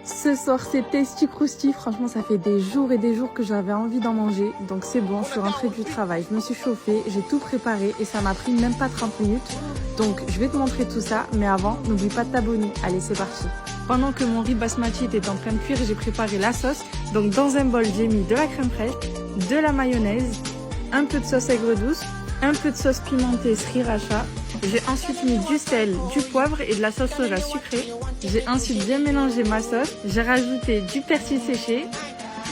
Ce soir, c'est Tasty Krusty. Franchement, ça fait des jours et des jours que j'avais envie d'en manger. Donc c'est bon, je suis rentrée du travail. Je me suis chauffée, j'ai tout préparé et ça m'a pris même pas 30 minutes. Donc je vais te montrer tout ça. Mais avant, n'oublie pas de t'abonner. Allez, c'est parti. Pendant que mon riz basmati était en train de cuire, j'ai préparé la sauce. Donc dans un bol, j'ai mis de la crème fraîche, de la mayonnaise, un peu de sauce aigre douce, un peu de sauce pimentée sriracha. J'ai ensuite mis du sel, du poivre et de la sauce soja sucrée. J'ai ensuite bien mélangé ma sauce. J'ai rajouté du persil séché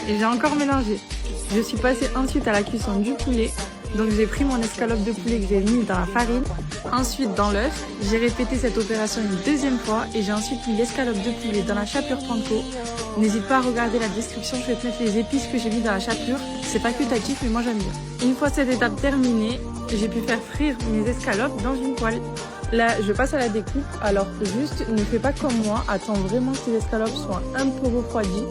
et j'ai encore mélangé. Je suis passée ensuite à la cuisson du poulet. Donc j'ai pris mon escalope de poulet que j'ai mis dans la farine, ensuite dans l'œuf. J'ai répété cette opération une deuxième fois et j'ai ensuite mis l'escalope de poulet dans la chapelure panko. N'hésite pas à regarder la description, je vais te mettre les épices que j'ai mis dans la chapelure. C'est facultatif mais moi j'aime bien. Une fois cette étape terminée, j'ai pu faire frire mes escalopes dans une poêle. Là, je passe à la découpe. Alors juste, ne fais pas comme moi, attends vraiment que tes escalopes soient un peu refroidies.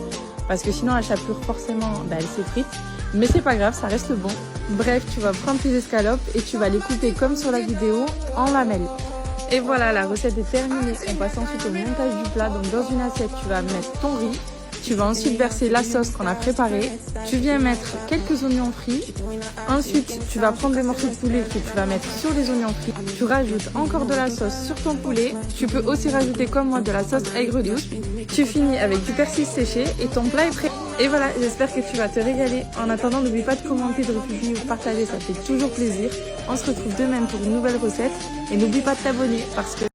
Parce que sinon la chapelure forcément, elle s'effrite. Mais c'est pas grave, ça reste bon. Bref, tu vas prendre tes escalopes et tu vas les couper comme sur la vidéo en lamelles. Et voilà, la recette est terminée. On passe ensuite au montage du plat. Donc dans une assiette, tu vas mettre ton riz. Tu vas ensuite verser la sauce qu'on a préparée. Tu viens mettre quelques oignons frits. Ensuite, tu vas prendre des morceaux de poulet que tu vas mettre sur les oignons frits. Tu rajoutes encore de la sauce sur ton poulet. Tu peux aussi rajouter comme moi de la sauce aigre douce. Tu finis avec du persil séché et ton plat est prêt. Et voilà, j'espère que tu vas te régaler. En attendant, n'oublie pas de commenter, de republier ou de partager, ça fait toujours plaisir. On se retrouve demain pour une nouvelle recette. Et n'oublie pas de t'abonner parce que